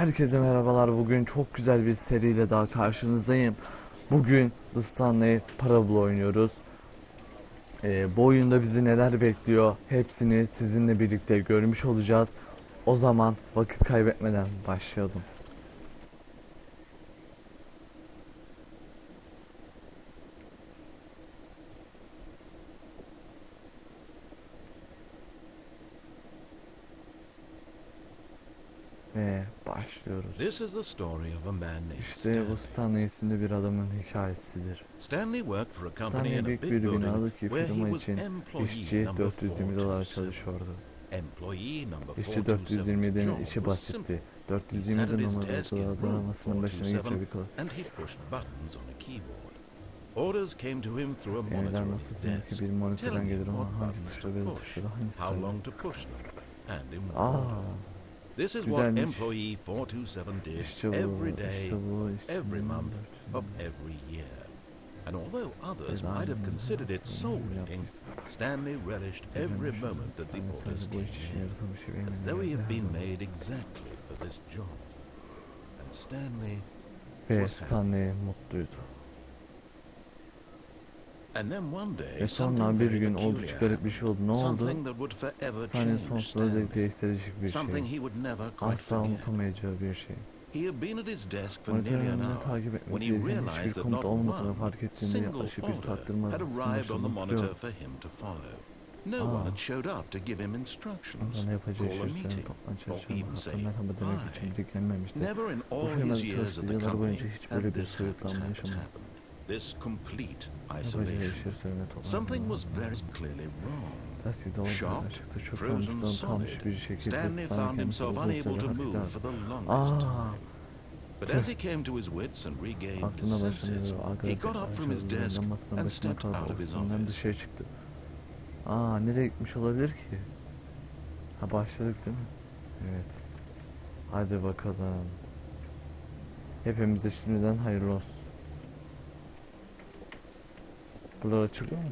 Herkese merhabalar. Bugün çok güzel bir seriyle daha karşınızdayım. Bugün Stanley Parable oynuyoruz. Bu oyunda bizi neler bekliyor hepsini sizinle birlikte görmüş olacağız. O zaman vakit kaybetmeden başlayalım. Ve başlıyoruz. İşte bu Stanley isimli bir adamın hikayesidir. Stanley büyük bir binadaki firma için işçi $420 çalışıyordu. İşçi 427'nin işi basitti. 427 numaralı uygulamasının başına geçebiliyor. Yeniden masasındaki bir monitörden gelir ama hangi tuşla ve tuşla hangisi? Güzelmiş. İşte bu, every month of every year. And although others might have considered it soul-eating, Stanley relished every moment that the orders came in, as though he had been made exactly for this job. And Stanley was happy. Mutluydu. And then one day, Ve sonra bir gün oldukça garip bir şey oldu. Ne oldu? something that would forever Stanley change sonsuza dek Stanley. değiştirecek bir Something şey. he would never quite Asla forget. unutamayacağı bir şey. He had been at his desk for nearly Monitörün an önünü hour takip when etmesi he gereken realized hiçbir that komut not olmadığını one fark ettiğinde single yaklaşık bir order saattir had arrived on the monitor başında for him to follow. No one had showed up to give him instructions, Bana yapacağı call a şey meeting, toplantıya or çağırmak, even hatta say merhaba demek için hi. ilgilenmemişti. Never in Bu all firmada his years at çalıştığı the yıllar company boyunca hiç had böyle bir this soyutlanma habit yaşamadı. happen. This complete Yapacağı isolation. şey söyleme Something was toplantıya. very clearly wrong. Dersi de orada Shocked, gerçekten çok frozen kalmıştan kalmış solid, bir şekilde Stanley found himself unable to move for the longest time. But as he came to his wits and regained his aklına senses, başlanıyor. he got up from his desk and stepped out of his office. Dışarı çıktı. Nereye gitmiş olabilir ki? Başladık değil mi? Evet. Hadi bakalım. Hepimize şimdiden hayırlı olsun. Buralar açılıyor mu?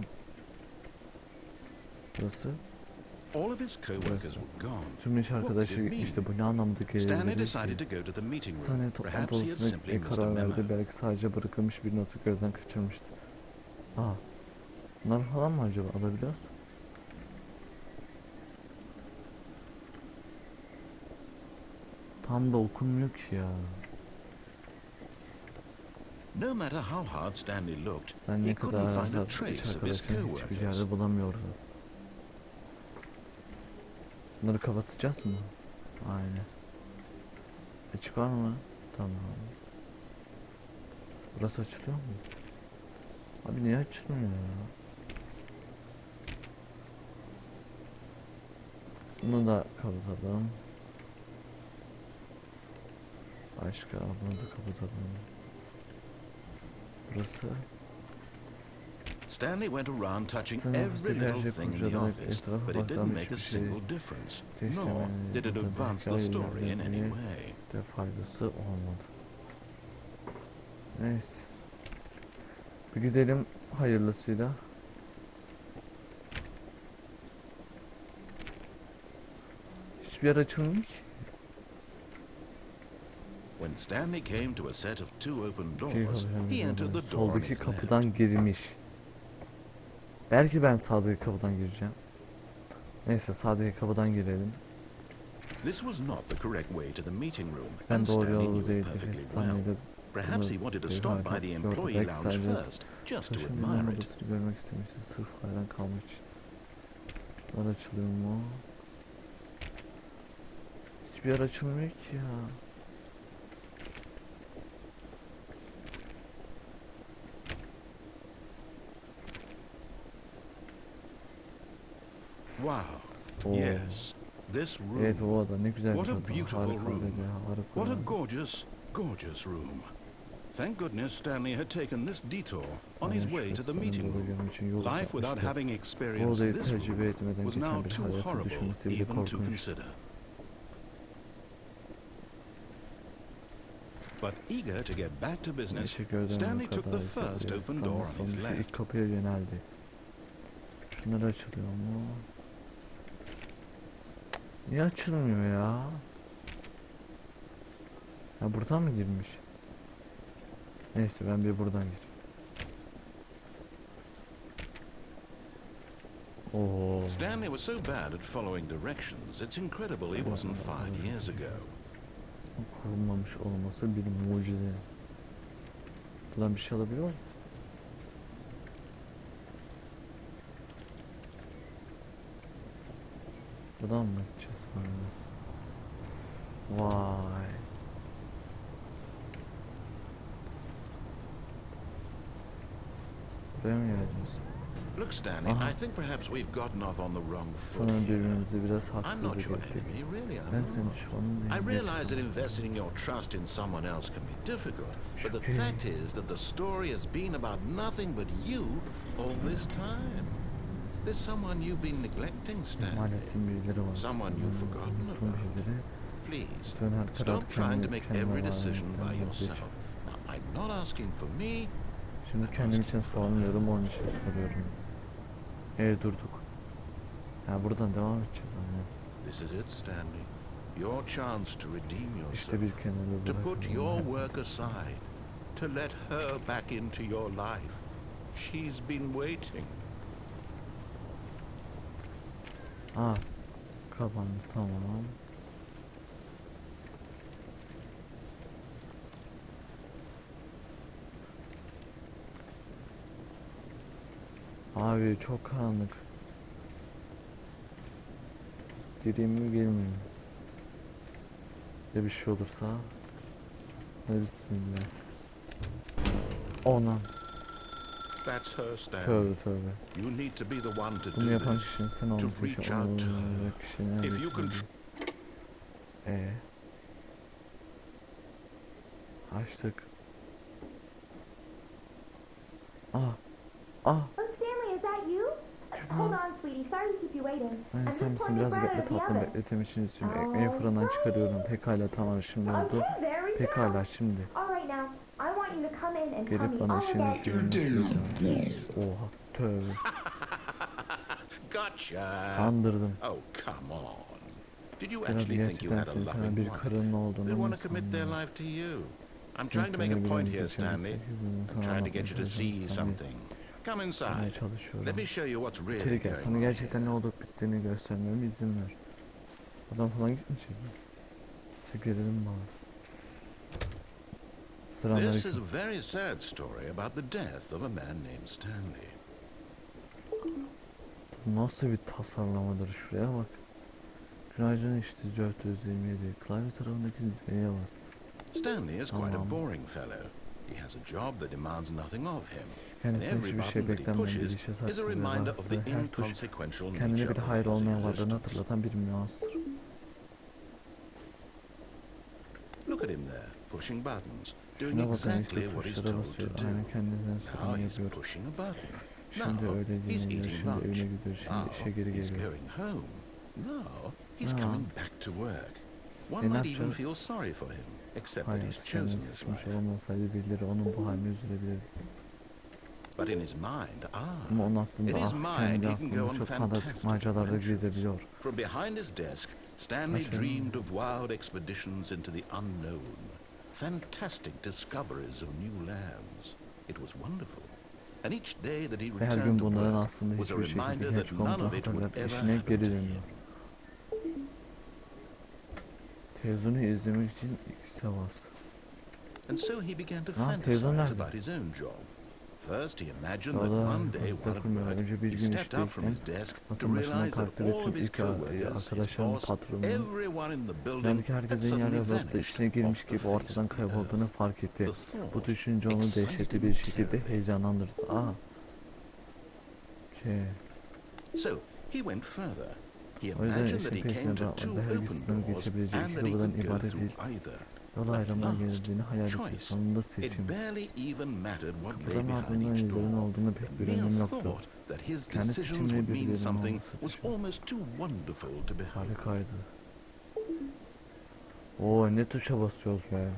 Burası. All of his co-workers were gone. Tüm iş arkadaşı gitmişti. Bu ne anlamda Stanley gelebilir decided ki? to go to the meeting room. Stanley toplantı Perhaps he had odasına simply gitmeye missed a karar memo. verdi. Belki sadece bırakılmış bir notu gözden kaçırmıştı. Bunlar falan mı acaba alabiliyoruz? Tam da okunmuyor ki ya. No matter how hard Stanley looked, Sen he ne couldn't kadar find a ararsan iş trace of his arkadaşını hiçbir co-workers. yerde bulamıyordu. Bunları kapatacağız mı? Aynen. Açık var mı? Tamam. Burası açılıyor mu? Abi niye açılmıyor ya? Bunu da kapatalım. Başka bunu da kapatalım. Burası. Stanley went around touching Sen every ofiste little gerçek thing in the kurcalayarak office, etrafa but it didn't baktan make a hiçbir şey single difference, nor değiştirmedi. did it Burada advance the hikaye story in any ilerlemeye way. de faydası olmadı. Neyse. Bir gidelim hayırlısıyla. Hiçbir yer açılmış. When Stanley came to a set of two open doors, he entered the door on Soldaki his left. kapıdan girmiş. Belki ben sağdaki kapıdan gireceğim. Neyse sağdaki kapıdan girelim. This was not the correct way to the meeting room, Ben and doğru Stanley yolu knew değil. it perfectly well. Stanley'de Perhaps he wanted to stop by the employee lounge first, just to admire it. Görmek istemişti sırf hayran kalmak için. Bunlar açılıyor mu? Hiçbir yer açılmıyor ki ya. Wow. Yes. This room. Evet o oda ne güzel bir What a oda. beautiful Harika room. dedi ya, harika. What a gorgeous, gorgeous room. Thank goodness Stanley had taken this detour on his way to the meeting room. Life without having experienced this room was now too horrible even to consider. But eager to get back to business, Stanley took the first open door on his left. İlk kapıya yöneldi. Şunları açılıyor mu? Niye açılmıyor ya? Ha buradan mı girmiş? Neyse ben bir buradan gireyim. Oo. Stanley was so bad at following directions, it's incredible he wasn't fired years ago. Kurulmamış olması bir mucize. Buradan bir şey alabiliyor muyum? Buradan mı gideceğiz? Vay. Buraya mı geldiniz? Look, Stanley, I think perhaps we've gotten off on the wrong foot Sanırım here. birbirimize biraz I'm not haksızlık your ettik. enemy, really. Ben senin düşmanın değilim. I realize that investing your trust in someone else can be difficult, but the fact is that the story has been about nothing but you all this time. There's someone you've been neglecting, Stanley. Someone you've forgotten about. Please, stop trying to make every decision by yourself. Now, I'm not asking for me. Şimdi kendim için sormuyorum, onun için soruyorum. Durduk. Ya buradan devam edeceğiz yani. This is it, Stanley. Your chance to redeem yourself. İşte bir kenarda to put your work aside. To let her back into your life. She's been waiting. Kapandı, tamam. Abi çok karanlık. Gireyim mi girmeyeyim mi? Ya bir şey olursa. Hadi bismillah. Ona. That's her, Stanley. Tövbe. You need to be the one to Bunu do yapan this. kişinin sen To olması reach için out to her. onun kişinin If you can açtık. Oh, Stanley, is that you? Hold on, sweetie. Sorry to keep you waiting. I'm just Sen misin? pouring Biraz the bread bekle out of the tatlım, oven. bekletem için istiyorum. Ekmeği fırından çıkarıyorum. Pekala, tamam, şimdi oldu. Okay, there we go. Pekala, şimdi. All right, now I want you to come in and tell Gelip me bana all işini about your söyleyeceğim. Oha, tövbe. Gotcha. Kandırdım. Oh, come on. Did you Herhalde actually think you gerçekten had a seni sana loving bir wife? karının olduğunu They mu want to commit their sandın? life to you. I'm trying to make a point here, Stanley. I'm trying to get you to see something. Come inside. Let me show you what's really İçeri gel, going sana on gerçekten here. ne olup bittiğini göstermeme izin ver. Adam falan gitmeyeceğiz mi? Gelelim bana. Sıraları This is a very sad story about the death of a man named Stanley. nasıl bir tasarlamadır, şuraya bak. Günaydın işte 427. Klavye tarafındaki dizeye bas. Stanley is quite a boring fellow. He has a job that demands nothing of him. And Kendisine every hiçbir şey button that he beklenmeyen bir pushes işe is a sahip reminder of the ve her tuş inconsequential kendine nature bir hayır of his olmayan varlığını existence. hatırlatan bir nüanstır. Look at him there, pushing buttons, doing Şuna bakın exactly işte what he's tuşlara told to basıyor. do. Aynen kendinden Now sonra he's yapıyor. pushing a button. Şimdi Now öyle he's giyiniyor, eating şimdi lunch. evine gidiyor, şimdi Now işe geri he's geliyor. going home. Now he's Ah. coming back to work. One Ne might even yapacağız? feel sorry for him, except that Hayır, he's chosen kendisi this seçmiş life. olmasaydı birileri onun bu haline üzülebilirdi. But in his mind, Ama onun aklında, in his mind kendi he can go aklında on çok fantastik fantastic maceralarda adventures. gidebiliyor. From behind his desk, Stanley Aşağı. dreamed of wild expeditions into the unknown, fantastic discoveries of new lands. It was wonderful. And each day that he Ve her returned gün to bunların work aslında was a hiçbir şekilde reminder genç that none olduğunu of it would hatırlar, ever işine happen geri to dönüyor. him. Televizyonu izlemek için X'e bastı. And so he began to televizyon fantasize nerede? about his own job. First, he imagined that Valla one day hızlı while at kurmuyor. work, Önce bir he gün stepped up from işteyken his desk to masanın başına realize that kalktı ve all tüm of his ilk co-workers, his arkadaşlarının boss, patronu, everyone in the building yanındaki had herkesin suddenly yerine bakıp da vanished içine girmiş off the gibi face ortadan of the kaybolduğunu earth. fark etti. The thought Bu düşünce onu excited dehşetli him bir şekilde terribly. heyecanlandırdı. So he went further. He O yüzden imagined that he işin came peşine to two bakmadı. Her open ikisinden doors geçebileceği and iki that he kapıdan could go ibaret through değil. either. Yol ayrımına At last, geldiğini hayal etti. choice. Sonunda seçim. It barely even mattered what lay Kapıdan behind ardından each yüzlerin door. olduğunu pek bir The mere önemi yoktu. thought that his Kendi decisions seçimleri would mean birilerinin something olması was almost too wonderful to behold. harikaydı. Oo, ne tuşa basıyoruz be.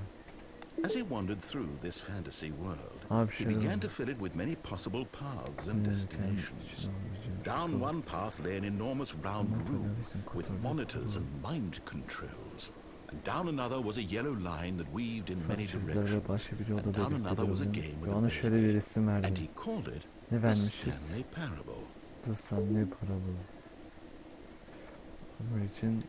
As he wandered through this fantasy world, Abi he began to fill it with many possible paths and destinations. Down one path lay an enormous round room with monitors and mind controls. And down another was a yellow line that weaved in many Sizler ve directions. başka bir yolda And down birlikte another was a duralım. game with Ve a ona şöyle bir baby. isim And verdim. he called it Ne the vermişiz? Stanley Parable. The Stanley Parable. Bunun için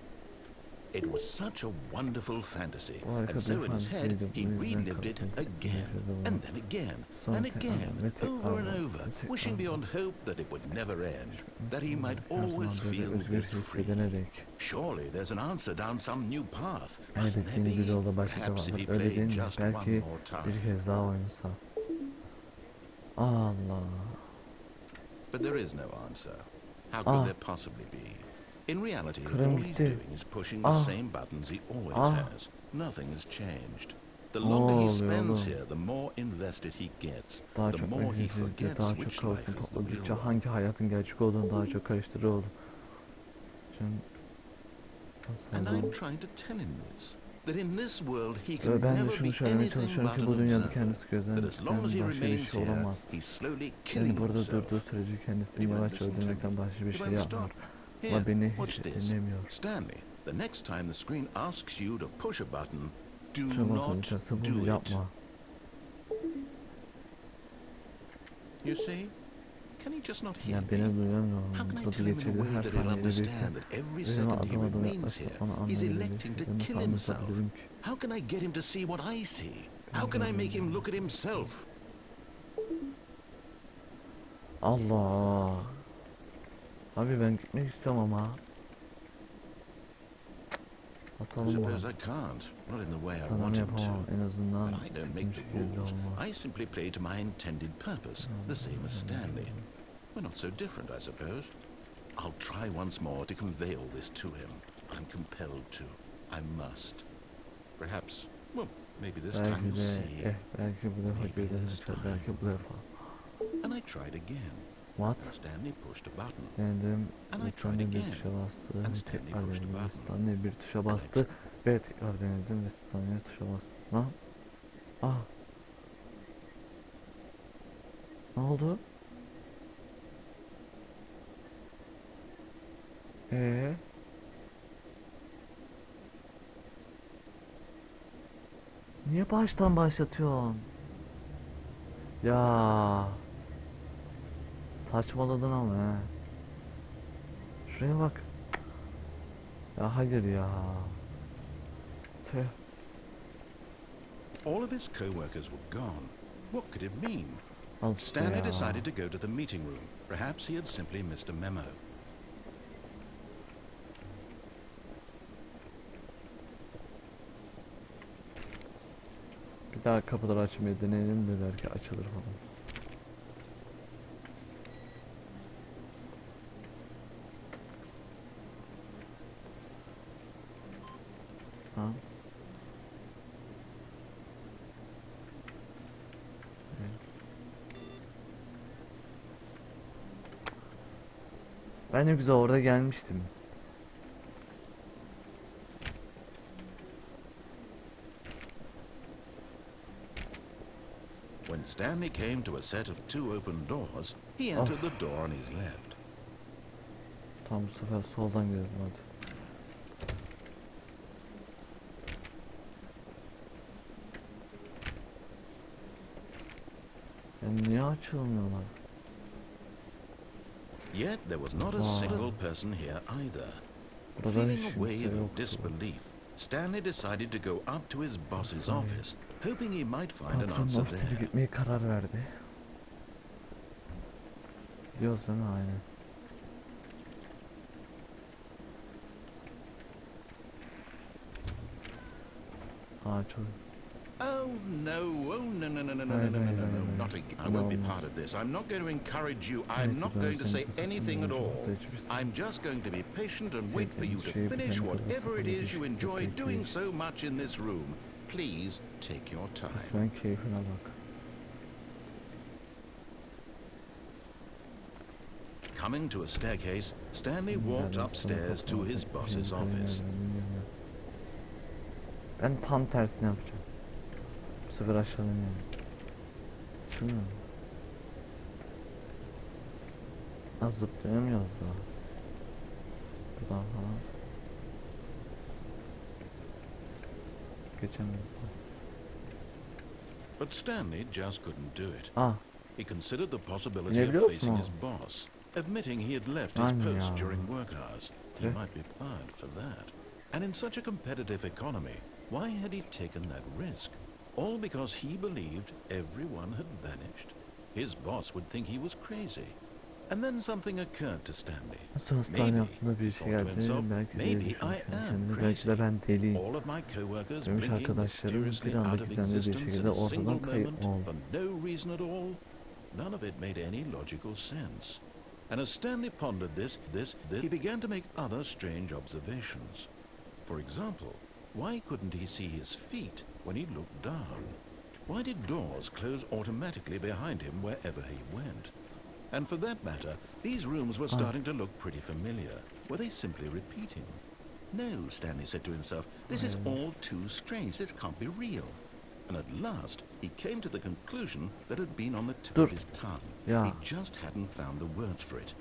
It was such a wonderful fantasy, harika and bir so in his head fantasiydi. he Bu yüzden relived it kalite again, yaşadı and onu. then again, Sonra and tekrardan again, ve over and tekrardan over, ve tekrardan. wishing beyond hope that it would never end, that he might Her always zaman böyle feel özgür this free. hissedene dek. Surely there's an answer down some new path, mustn't Elbet there yeni bir be? yolda başka Perhaps if he var. Öyle değil played mi? just one Belki more time. bir kez daha oynasa. Allah. But there is no answer. How could Ah. there possibly be? In reality, Kırım all he's gitti. doing is pushing the Ah. same buttons he always Ah. has. Nothing has changed. The Ne longer he oluyor spends oğlum? here, the more invested he gets. Daha The çok more he özgürlükle, forgets daha which çok life kafasını is the real topladıkça one. hangi hayatın gerçek olduğunu daha çok karıştırıyor oğlum. Canım. And Nasıl I'm oldu? trying to tell him this. That in this world he Ve can ben de never şunu be söylemeye anything çalışıyorum but ki an bu dünyada observer. kendisi gözden That as long as he başka bir remains şey here, olamaz. he's slowly Yani killing burada himself. durduğu sürece kendisini He won't yavaş listen to öldürmekten me. başka bir He şey won't yapmıyor. stop. Ama Here, beni watch hiç this. dinlemiyor. Stanley, the next time the screen asks you to push a button, do Çabuk not olacaksın, do bunu it. yapma. You see? Can he just not hear Yani me? beni duyamıyor. How can I Tadı tell him in a geçebilir way her that he'll saniye birlikte. understand that every Ve second he adım adım remains yaklaşıp here, onu he's anlayabilir. electing to Nasıl kill himself? anlatabilirim ki? How can I get him to see what I see? How can I make him look at himself? Allah. Abi ben gitmek istiyorum ama. I Basalım suppose bana. I can't, not in the way I Sanırım want him yapamam. to. En azından But I don't make istediğim the şekilde rules. olmaz. I simply play to my intended purpose, the same as Stanley. We're not so different, I suppose. I'll try once more to convey all this to him. I'm compelled to. I must. Perhaps, well, maybe this time Belki he'll de see. belki bu defa Maybe gözden this açar, time. belki bu defa. And I tried again. What? And Stanley pushed a button. Denedim. And I tried Stanley bir again. tuşa bastı. And Ve Stanley tekrar pushed a denedim. button. Stanley bir tuşa bastı. Ve tekrar denedim ve Stanley tuşa bastı. Lan. Ah. Ne oldu? Niye baştan başlatıyorsun? Ya. Saçmaladın ama he. Şuraya bak. Ya hayır ya. Tüh. All of his co-workers were gone. What could it mean? Al işte Stanley ya. decided to go to the meeting room. Perhaps he had simply missed a memo. Bir daha kapıları açmayı deneyelim de belki açılır falan. Ha? Evet. Ben ne güzel orada gelmiştim. When Stanley came to a set of two open doors, he entered the door on his left. Tam bu sefer soldan gidelim hadi. Niye açılmıyorlar? Yet there was not a single person here either. Burada Feeling hiç a wave kimse of yoktu. disbelief, Stanley decided to go up to his boss's office, hoping he might find an Patronun answer ofisine there. gitmeye karar verdi. Diyorsun değil mi? Aynen. Çok. Oh no, not again. I won't be part of this. I'm not going to encourage you. I'm not going to say anything at all. I'm just going to be patient and wait for you to finish whatever it is you enjoy doing so much in this room. Please take your time. Ben keyfine bak. Coming to a staircase, Stanley walked upstairs to his boss's office. Ben tam tersini yapacağım. Bu sefer aşağıdan yani. Şunu. Az zıplayamıyoruz daha. Buradan falan. Geçemedim. But Stanley just couldn't do it. Ah. He considered the possibility of facing his boss, admitting he had left his post during work hours. He might be fired for that. And in such a competitive economy, why had he taken that risk? All because he believed everyone had vanished? His boss would think he was crazy. And then something occurred to Stanley. Maybe, he thought to himself, maybe I am crazy. All of my co-workers blinking mysteriously out of existence in a single moment for no reason at all. None of it made any logical sense. And as Stanley pondered this, he began to make other strange observations. For example, why couldn't he see his feet when he looked down? Why did doors close automatically behind him wherever he went? And for that matter, these rooms were starting to look pretty familiar. Were they simply repeating? No, Stanley said to himself, this is all too strange. This can't be real. And at last, he came to the conclusion that had been on the tip of his tongue. He just hadn't found the words for it.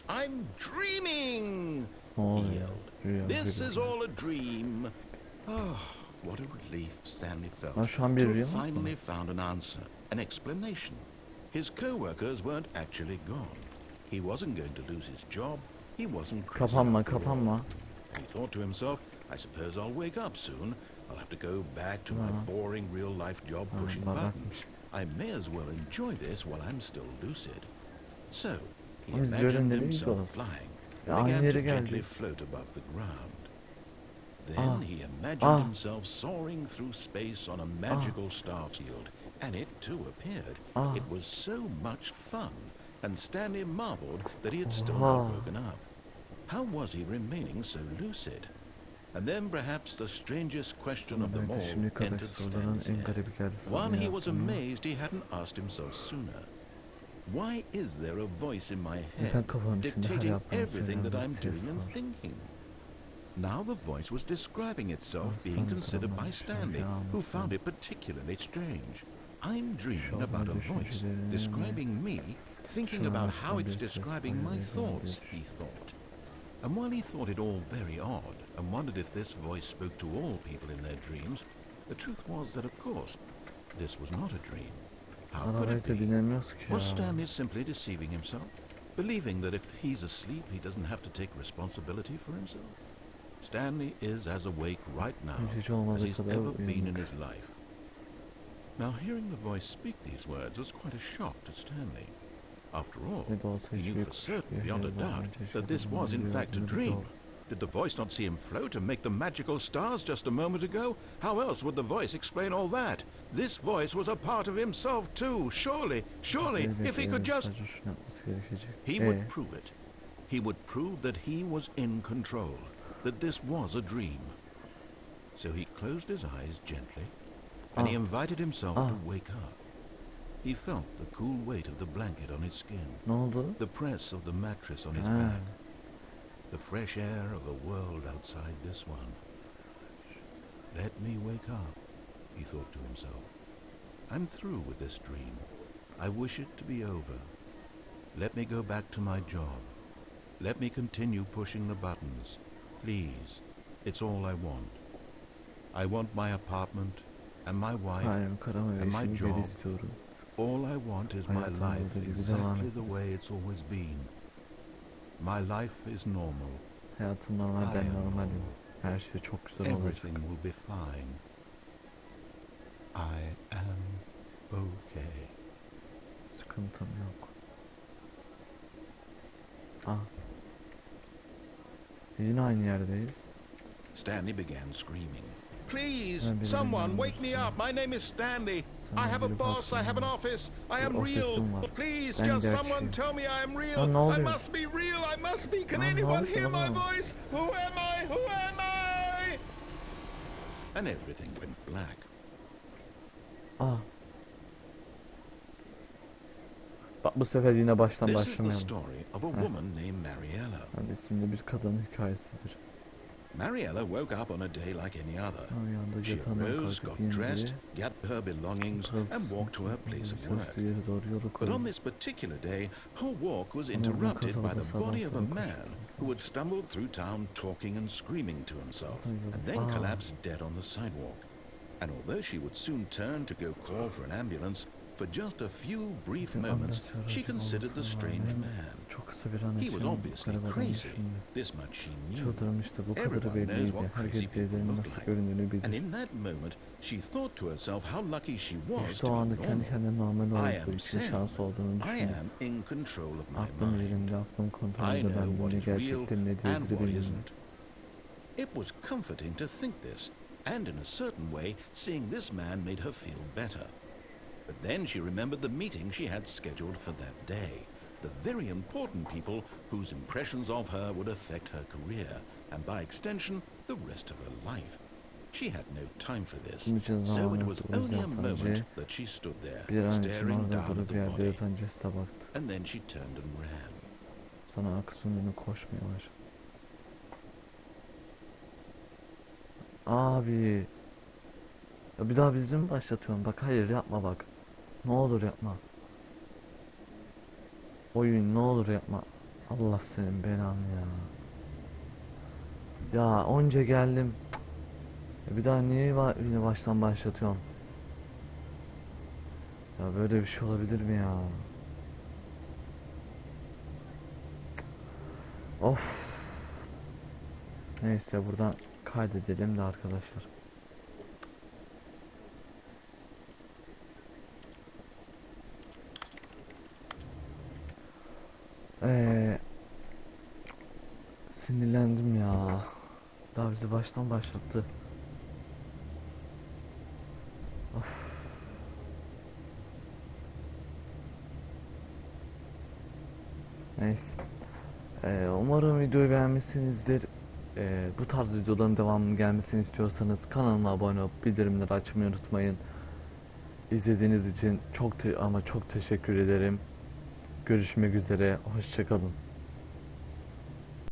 I'm dreaming! He yelled. This is all a dream. Oh, what a relief Stanley felt to have finally found an answer, an explanation. His co-workers weren't actually gone. He wasn't going to lose his job. He wasn't crazy. He thought to himself, I suppose I'll wake up soon. I'll have to go back to my boring real-life job pushing buttons. I may as well enjoy this while I'm still lucid. So, he imagined himself flying and began to gently float above the ground. Then he imagined himself soaring through space on a magical star field, and it too appeared. It was so much fun, and Stanley marveled that he had still not woken up. How was he remaining so lucid? And then perhaps the strangest question of them all entered Stanley's head. One he was amazed he hadn't asked himself sooner. Why is there a voice in my head dictating everything that I'm doing and thinking? Now the voice was describing itself being considered by Stanley, who found it particularly strange. I'm dreaming about a voice describing me, thinking about how it's describing my thoughts, he thought. And while he thought it all very odd, and wondered if this voice spoke to all people in their dreams, the truth was that, of course, this was not a dream. How could it be? Was Stanley simply deceiving himself, believing that if he's asleep, he doesn't have to take responsibility for himself? Stanley is as awake right now as he's ever been in his life. Now, hearing the voice speak these words was quite a shock to Stanley. After all, he knew for certain, beyond a doubt, that this was in fact a dream. Did the voice not see him float and make the magical stars just a moment ago? How else would the voice explain all that? This voice was a part of himself too. Surely, if he could just... He would prove it. He would prove that he was in control, that this was a dream. So he closed his eyes gently, and he invited himself to wake up. He felt the cool weight of the blanket on his skin, the press of the mattress on his back, the fresh air of a world outside this one. Let me wake up, he thought to himself. I'm through with this dream. I wish it to be over. Let me go back to my job. Let me continue pushing the buttons. Please, it's all I want. I want my apartment, and my wife, and my job. All I want is my life exactly the way it's always been. My life is normal. Hayatım normal, ben normalim. Her şey çok güzel olacak. Everything will be fine. I am okay. Sıkıntım yok. Yine aynı yerdeyiz. Stanley began screaming. Please, someone wake me up. My name is Stanley. I have a boss. I have an office. I am real. Please, just someone tell me I am real. I must be real. I must be. Can anyone hear my voice? Who am I? Who am I? And everything went black. Bak bu sefer yine baştan This is the başlamayalım. story of a woman named Mariella. Yani isimli bir kadının hikayesidir. Mariella woke up on a day like any other. She arose, got dressed, gathered her belongings, and walked to her place of work. But on this particular day, her walk was interrupted by the body of a man who had stumbled through town talking and screaming to himself, and then collapsed dead on the sidewalk. And although she would soon turn to go call for an ambulance, for just a few brief moments she considered the strange man. Çok kısa bir an He was için obviously karavanın crazy. düşündü. This much she knew. Çıldırmıştı, bu kadarı Everyone knows belliydi. what crazy Herkes people yerlerin look nasıl like. göründüğünü And bilir. in that moment she thought to herself how lucky she was İşte o to anda be kendi normal. kendine normal I olduğu am için sane. şans olduğunu I düşündü. am in control of my Aklım mind. elimde, aklım I kontrolümde, know ben what bunu is real gerçekten ne and değildir what bilmiyorum. isn't. It was comforting to think this, and in a certain way, seeing this man made her feel better. But then she remembered the meeting she had scheduled for that day, the very important people whose impressions of her would affect her career, and by extension, the rest of her life. She had no time for this, so it was only a moment that she stood there, Bir an için staring orada down at durup the yerde body, yatan Jess'e baktı. and then she turned and ran. Sana arkasının önüne koşmaya başladı. Abi. Ya bir daha bizi mi başlatıyorsun? Bak hayır yapma bak. Ne olur yapma. Oyun ne olur yapma. Allah senin belanı ya. Ya onca geldim. Ya bir daha niye yine baştan başlatıyorum? Ya böyle bir şey olabilir mi ya? Of. Neyse buradan kaydedelim de arkadaşlar. Sinirlendim ya. Daha bizi baştan başlattı. Of. Neyse. Umarım videoyu beğenmişsinizdir. Bu tarz videoların devamının gelmesini istiyorsanız kanalıma abone olup bildirimleri açmayı unutmayın. İzlediğiniz için çok teşekkür ederim. Görüşmek üzere. Hoşça kalın.